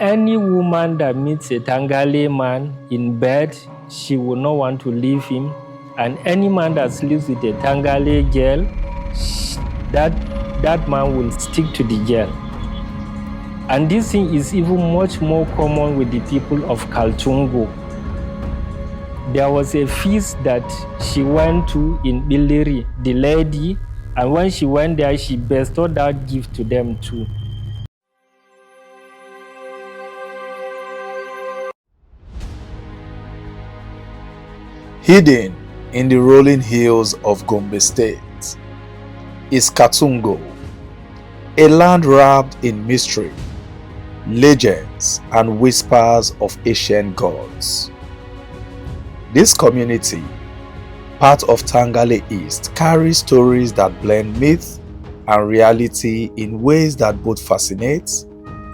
any woman that meets a Tangale man in bed, she will not want to leave him. And any man that sleeps with a Tangale girl, that man will stick to the girl. And this thing is even much more common with the people of Kaltungo. There was a feast that she went to in Billiri, the lady, and when she went there, she bestowed that gift to them too. Hidden in the rolling hills of Gombe State is Kaltungo, a land wrapped in mystery, legends, and whispers of ancient gods. This community, part of Tangale East, carries stories that blend myth and reality in ways that both fascinate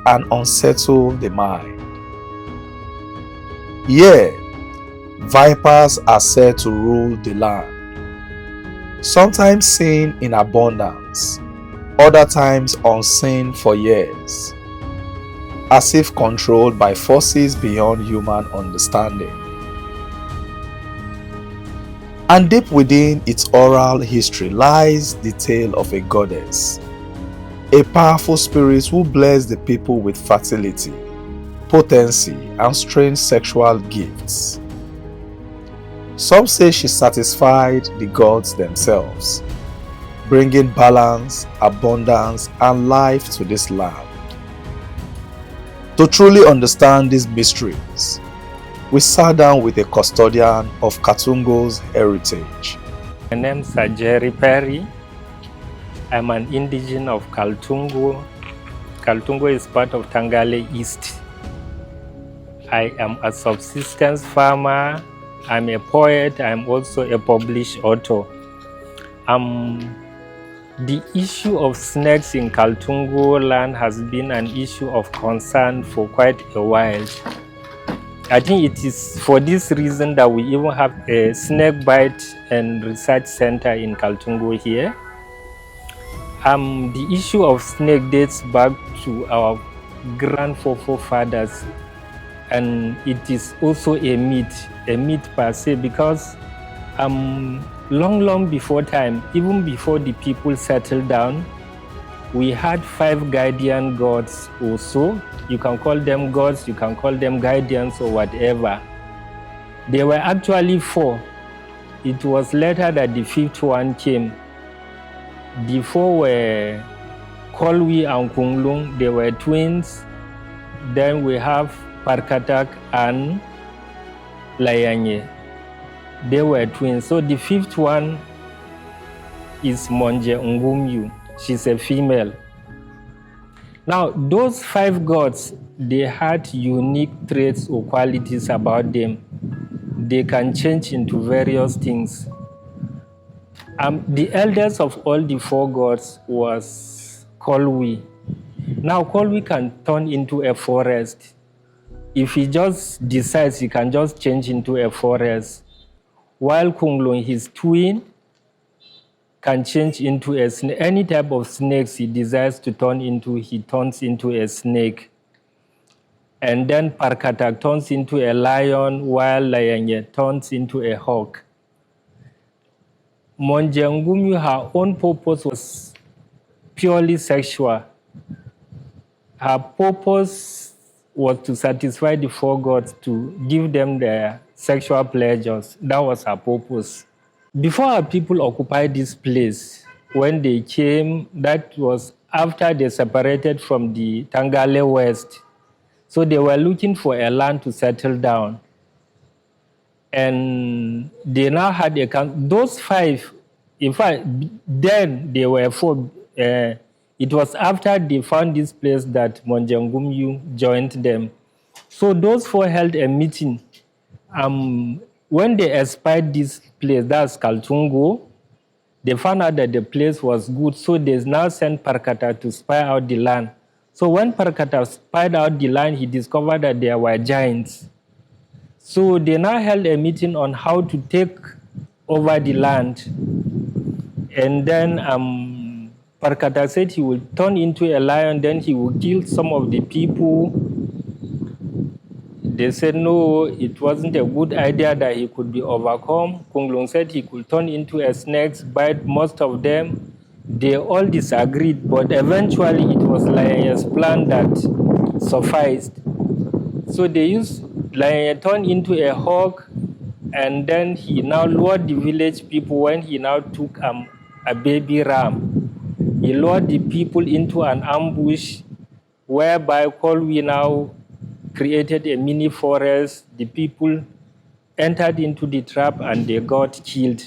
and unsettle the mind. Here, vipers are said to rule the land, sometimes seen in abundance, other times unseen for years, as if controlled by forces beyond human understanding. And deep within its oral history lies the tale of a goddess, a powerful spirit who blessed the people with fertility, potency, and strange sexual gifts. Some say she satisfied the gods themselves, bringing balance, abundance, and life to this land. To truly understand these mysteries, we sat down with a custodian of Kaltungo's heritage. My name is Jerry Perry. I'm an indigenous of Kaltungo. Kaltungo is part of Tangale East. I am a subsistence farmer. I'm a poet. I'm also a published author. The issue of snakes in Kaltungo land has been an issue of concern for quite a while. I think it is for this reason that we even have a snake bite and research center in Kaltungo here. The issue of snake dates back to our grandforefathers, and it is also a myth per se, because long before time, even before the people settled down, we had 5 guardian gods also. You can call them gods, you can call them guardians or whatever. There were actually 4. It was later that the 5th one came. The 4 were Kolwi and Kunglung. They were twins. Then we have Parkatak and Layanye. They were twins. So the 5th one is Monje Ngumyu. She's a female. Now, those 5 gods, they had unique traits or qualities about them. They can change into various things. The eldest of all the 4 gods was Kolwi. Now, Kolwi can turn into a forest. If he just decides, he can just change into a forest. While Kunglung, his twin, can change into a snake. Any type of snakes he desires to turn into, he turns into a snake. And then Parkatak turns into a lion, while Layanye turns into a hawk. Monjangumyu, her own purpose was purely sexual. Her purpose was to satisfy the 4 gods, to give them their sexual pleasures. That was her purpose. Before our people occupied this place, when they came, that was after they separated from the Tangale West. So they were looking for a land to settle down. And they now had those 5, in fact, then they were 4. It was after they found this place that Monjangumyu joined them. So those 4 held a meeting. When they espied this place, that's Kaltungo, they found out that the place was good. So they now sent Parkata to spy out the land. So when Parkata spied out the land, he discovered that there were giants. So they now held a meeting on how to take over the land. And then Parkata said he would turn into a lion, then he would kill some of the people, They said no, it wasn't a good idea that he could be overcome. Kunglun said he could turn into a snake, bite most of them. They all disagreed, but eventually it was Lionel's plan that sufficed. So they used Lion turned into a hawk, and then he now lured the village people when he now took a baby ram. He lured the people into an ambush, whereby we now created a mini forest. The people entered into the trap and they got killed.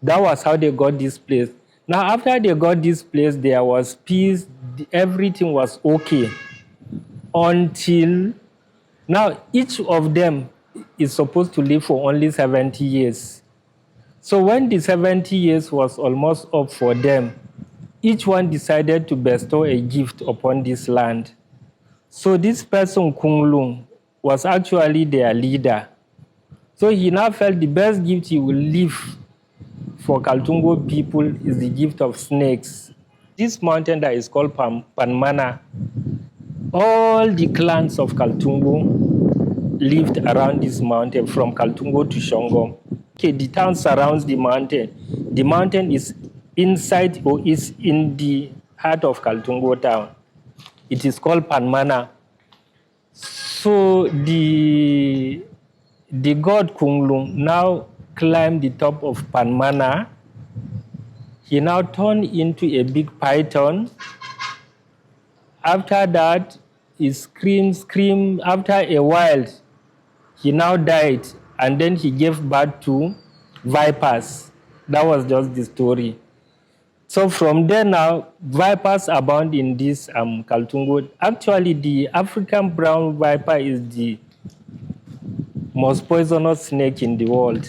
That was how they got this place. Now, after they got this place, there was peace. Everything was okay until now. Each of them is supposed to live for only 70 years. So when the 70 years was almost up for them, each one decided to bestow a gift upon this land. So this person, Kunglun, was actually their leader. So he now felt the best gift he will leave for Kaltungo people is the gift of snakes. This mountain that is called Panmana, all the clans of Kaltungo lived around this mountain from Kaltungo to Shongom. Okay, the town surrounds the mountain. The mountain is inside or is in the heart of Kaltungo town. It is called Panmana. So the god Kunglun now climbed the top of Panmana. He now turned into a big python. After that, he screamed. After a while, he now died, and then he gave birth to vipers. That was just the story. So from there now, vipers abound in this Kaltungo. Actually, the African brown viper is the most poisonous snake in the world.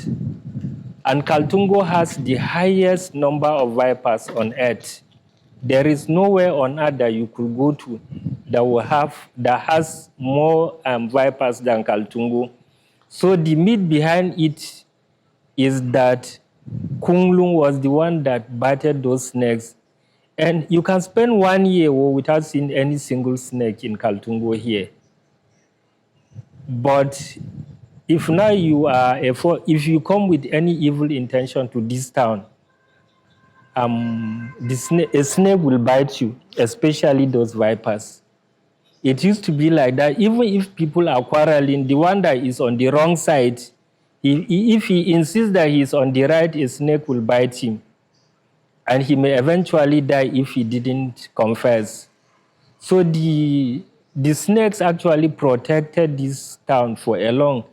And Kaltungo has the highest number of vipers on earth. There is nowhere on earth that you could go to that has more vipers than Kaltungo. So the myth behind it is that Kunglun was the one that batted those snakes. And you can spend 1 year without seeing any single snake in Kaltungo here. But if now you are if you come with any evil intention to this town, a snake will bite you, especially those vipers. It used to be like that. Even if people are quarreling, the one that is on the wrong side, if he insists that he is on the right, a snake will bite him. And he may eventually die if he didn't confess. So the snakes actually protected this town for a long.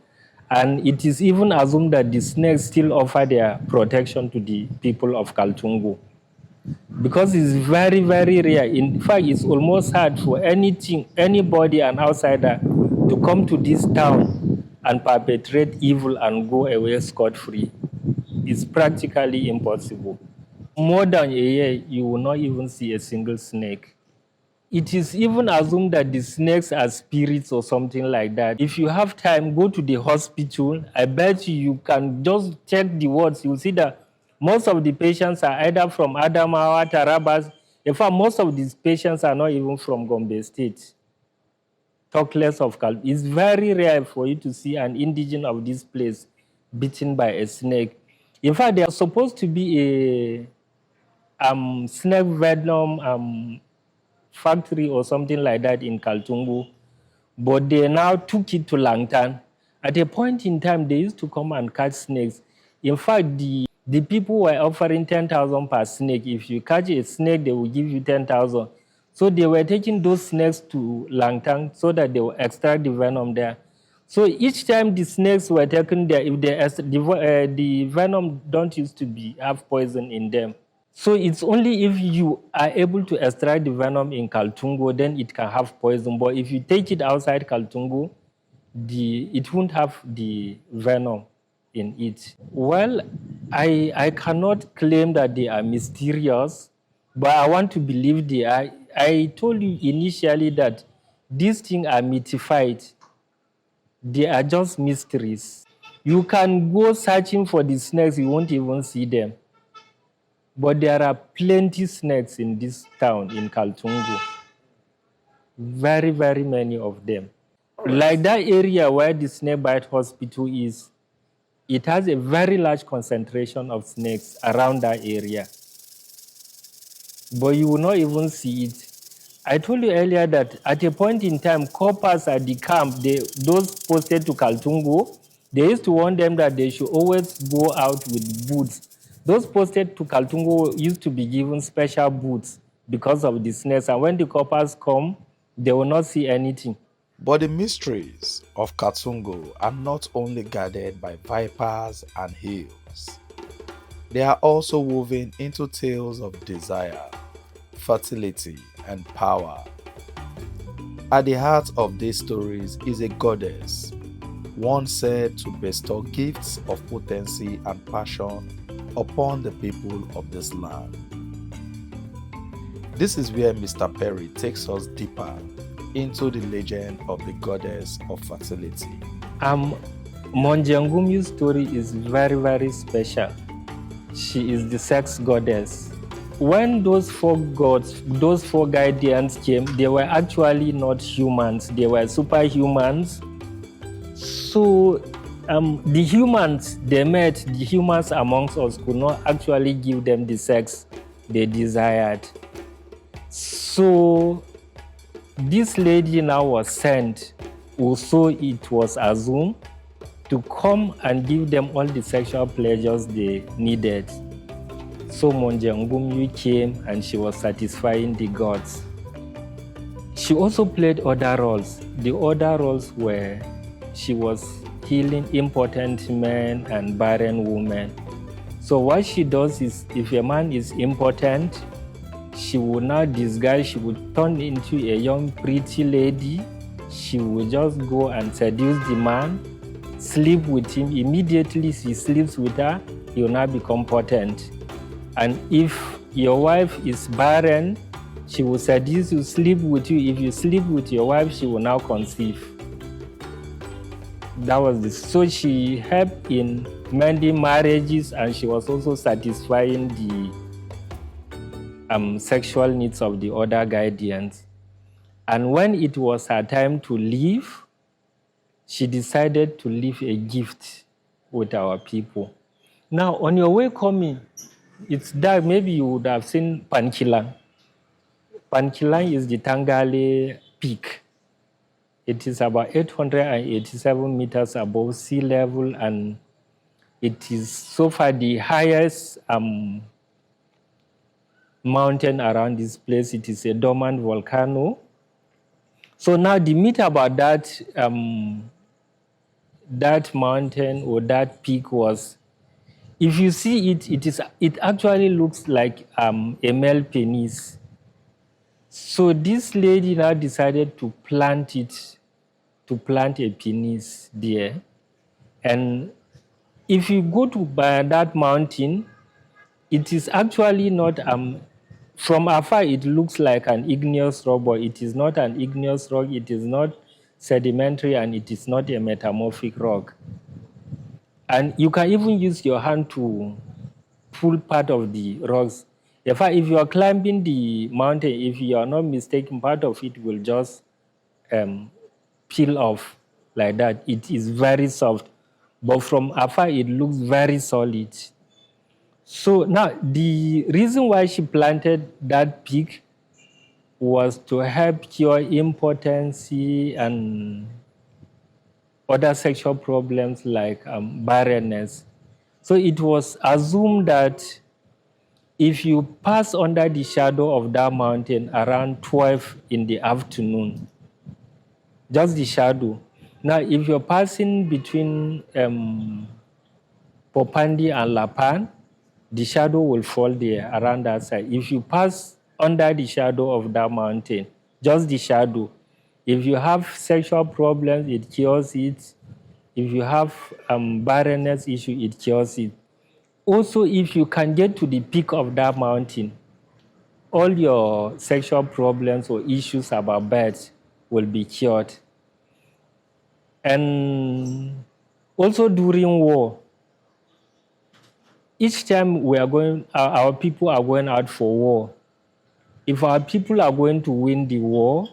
And it is even assumed that the snakes still offer their protection to the people of Kaltungo. Because it's very, very rare. In fact, it's almost hard for anybody, an outsider, to come to this town and perpetrate evil and go away scot-free. It's practically impossible. More than a year, you will not even see a single snake. It is even assumed that the snakes are spirits or something like that. If you have time, go to the hospital. I bet you can just check the wards. You'll see that most of the patients are either from Adamawa, Tarabas. In fact, most of these patients are not even from Gombe State. Talk less of Kaltungo. It's very rare for you to see an indigene of this place bitten by a snake. In fact, there's supposed to be a snake venom factory or something like that in Kaltungo, but they now took it to Langtan. At a point in time, they used to come and catch snakes. In fact, the people were offering 10,000 per snake. If you catch a snake, they will give you 10,000. So they were taking those snakes to Langtan so that they will extract the venom there. So each time the snakes were taken there, if the venom don't used to have poison in them. So it's only if you are able to extract the venom in Kaltungo, then it can have poison. But if you take it outside Kaltungo, it won't have the venom in it. Well, I cannot claim that they are mysterious, but I want to believe they are. I told you initially that these things are mythified. They are just mysteries. You can go searching for the snakes, you won't even see them. But there are plenty snakes in this town, in Kaltungo. Very, very many of them. Like that area where the snakebite hospital is, it has a very large concentration of snakes around that area. But you will not even see it. I told you earlier that at a point in time, coppers at the camp, those posted to Kaltungo, they used to warn them that they should always go out with boots. Those posted to Kaltungo used to be given special boots because of the snakes. And when the coppers come, they will not see anything. But the mysteries of Kaltungo are not only guarded by vipers and hills. They are also woven into tales of desire, fertility, and power. At the heart of these stories is a goddess, one said to bestow gifts of potency and passion upon the people of this land. This is where Mr. Perry takes us deeper into the legend of the goddess of fertility. Monjangumi's story is very, very special. She is the sex goddess. When those four gods, those four guardians came, they were actually not humans, they were superhumans. So the humans they met, the humans amongst us could not actually give them the sex they desired. So this lady now was sent, or so it was assumed, to come and give them all the sexual pleasures they needed. So Monjangumyu came and she was satisfying the gods. She also played other roles. The other roles were she was healing impotent men and barren women. So what she does is, if a man is impotent, she would now disguise, she would turn into a young pretty lady. She would just go and seduce the man, sleep with him. Immediately she sleeps with her, he will now become potent. And if your wife is barren, she will seduce you, sleep with you. If you sleep with your wife, she will now conceive. That was this. So she helped in mending marriages, and she was also satisfying the sexual needs of the other guardians. And when it was her time to leave, she decided to leave a gift with our people. Now, on your way coming, it's dark. Maybe you would have seen Pankilang. Pankilang is the Tangale peak. It is about 887 meters above sea level, and it is so far the highest mountain around this place. It is a dormant volcano. So now the myth about that mountain or that peak was, if you see it, it actually looks like a male penis. So this lady now decided to plant a penis there. And if you go to that mountain, it is actually not, from afar it looks like an igneous rock, but it is not an igneous rock, it is not sedimentary, and it is not a metamorphic rock. And you can even use your hand to pull part of the rocks. In fact, if you are climbing the mountain, if you are not mistaken, part of it will just peel off like that. It is very soft, but from afar it looks very solid. So now the reason why she planted that peak was to help cure impotency and other sexual problems like barrenness. So it was assumed that if you pass under the shadow of that mountain around 12 in the afternoon, just the shadow. Now, if you're passing between Popandi and Lapan, the shadow will fall there around that side. If you pass under the shadow of that mountain, just the shadow, if you have sexual problems, it cures it. If you have barrenness issue, it cures it. Also, if you can get to the peak of that mountain, all your sexual problems or issues about birth will be cured. And also during war, each time we are going, our people are going out for war. If our people are going to win the war,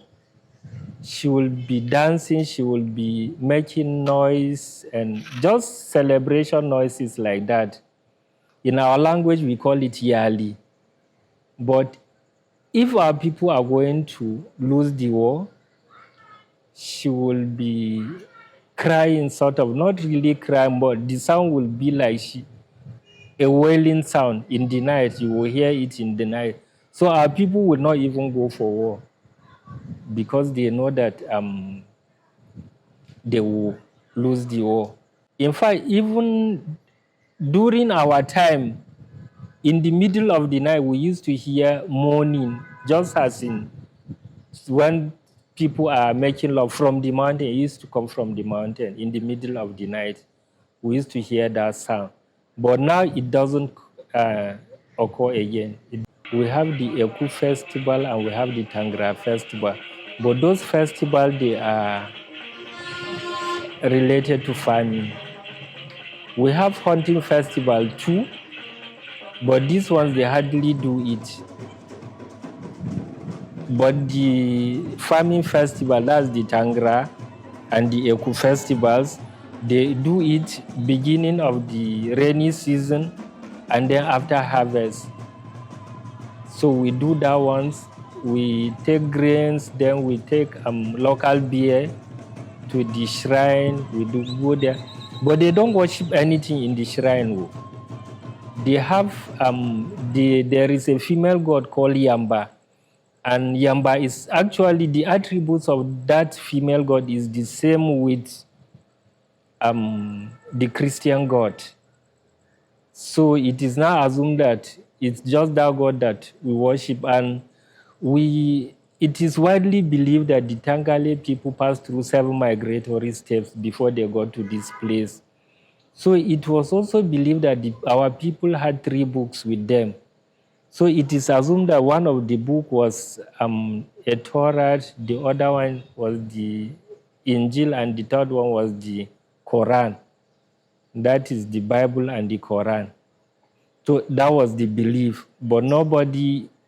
She will be dancing, she will be making noise, and just celebration noises like that. In our language, we call it yali. But if our people are going to lose the war, she will be crying, sort of, not really crying, but the sound will be like a wailing sound in the night. You will hear it in the night. So our people will not even go for war because they know that they will lose the war. In fact, even during our time, in the middle of the night, we used to hear moaning, just as in when people are making love from the mountain. It used to come from the mountain in the middle of the night. We used to hear that sound. But now it doesn't occur again. We have the Eku festival and we have the Tangra festival. But those festivals, they are related to farming. We have hunting festival too, but these ones, they hardly do it. But the farming festival, that's the Tangra and the Eku festivals, they do it beginning of the rainy season and then after harvest. So we do that once. We take grains, then we take local beer to the shrine. We do go there. But they don't worship anything in the shrine. They have, there is a female god called Yamba. And Yamba is actually, the attributes of that female god is the same with the Christian God. So it is now assumed that it's just that God that we worship. And it is widely believed that the Tangale people passed through 7 migratory steps before they got to this place. So it was also believed that our people had 3 books with them. So it is assumed that one of the book was a Torah, the other one was the Injil, and the third one was the Quran. That is the Bible and the Quran. So that was the belief. But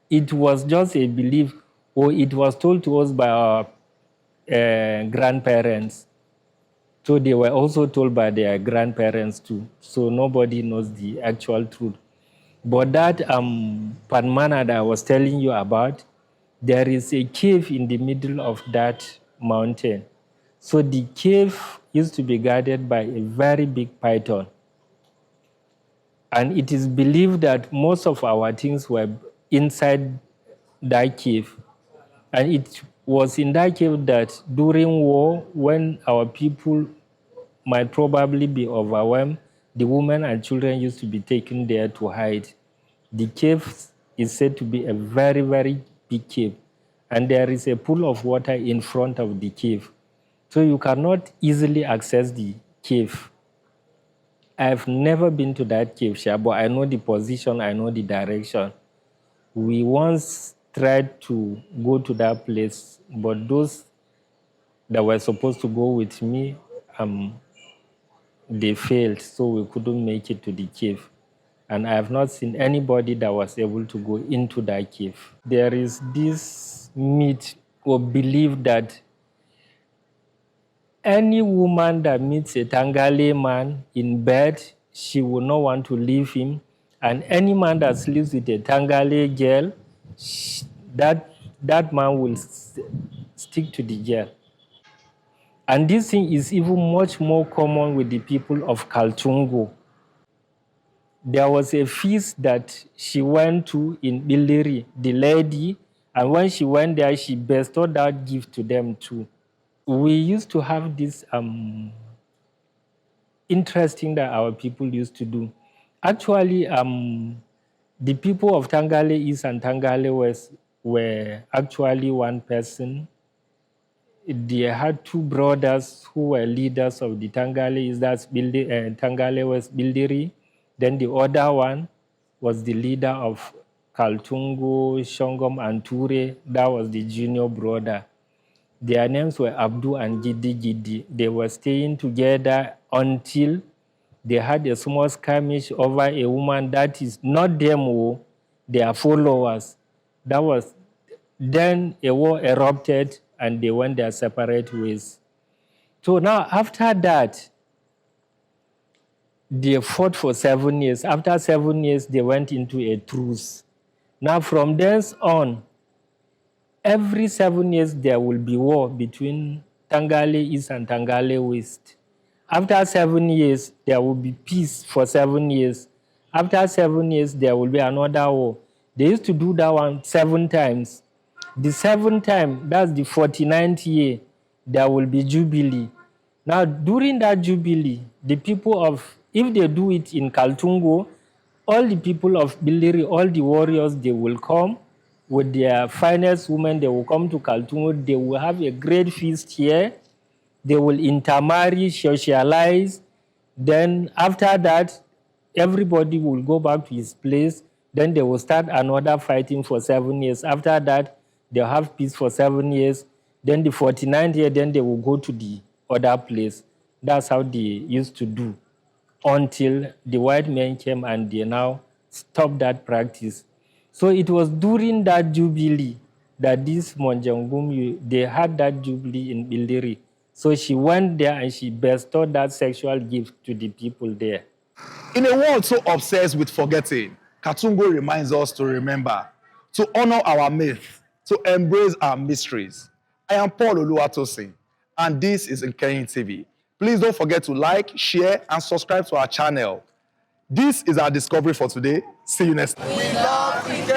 it was just a belief, or it was told to us by our grandparents. So they were also told by their grandparents too. So nobody knows the actual truth. But that Padmana that I was telling you about, there is a cave in the middle of that mountain. So the cave used to be guarded by a very big python. And it is believed that most of our things were inside that cave. And it was in that cave that during war, when our people might probably be overwhelmed, the women and children used to be taken there to hide. The cave is said to be a very, very big cave. And there is a pool of water in front of the cave. So you cannot easily access the cave. I've never been to that cave, but I know the position, I know the direction. We once tried to go to that place, but those that were supposed to go with me, they failed, so we couldn't make it to the cave. And I have not seen anybody that was able to go into that cave. There is this myth or belief that any woman that meets a Tangale man in bed, she will not want to leave him. And any man that sleeps with a Tangale girl, that man will stick to the girl. And this thing is even much more common with the people of Kaltungo. There was a feast that she went to in Billiri, the lady, and when she went there, she bestowed that gift to them too. We used to have this interesting that our people used to do. Actually, the people of Tangale East and Tangale West were actually one person. They had 2 brothers who were leaders of the Tangale East, that's Tangale West Bildiri. Then the other one was the leader of Kaltungo, Shongom, and Ture. That was the junior brother. Their names were Abdu and Gidi Gidi. They were staying together until they had a small skirmish over a woman that is not them, they are followers. Then a war erupted, and they went their separate ways. So now after that, they fought for 7 years. After 7 years, they went into a truce. Now from thence on, every 7 years there will be war between Tangale East and Tangale West. After 7 years, there will be peace for 7 years. After 7 years, there will be another war. They used to do that one 7 times. The 7th time, that's the 49th year, there will be Jubilee. Now, during that Jubilee, the people of, if they do it in Kaltungo, all the people of Billiri, all the warriors, they will come with their finest women. They will come to Kaltungo. They will have a great feast here. They will intermarry, socialize. Then after that, everybody will go back to his place. Then they will start another fighting for 7 years. After that, they'll have peace for 7 years. Then the 49th year, then they will go to the other place. That's how they used to do until the white men came and they now stopped that practice. So it was during that Jubilee that this Monjangum, they had that Jubilee in Bildiri. So she went there and she bestowed that sexual gift to the people there. In a world so obsessed with forgetting, Kaltungo reminds us to remember, to honor our myth, to embrace our mysteries. I am Paul Oluwatosin, and this is Nkeyin TV. Please don't forget to like, share, and subscribe to our channel. This is our discovery for today. See you next time. We love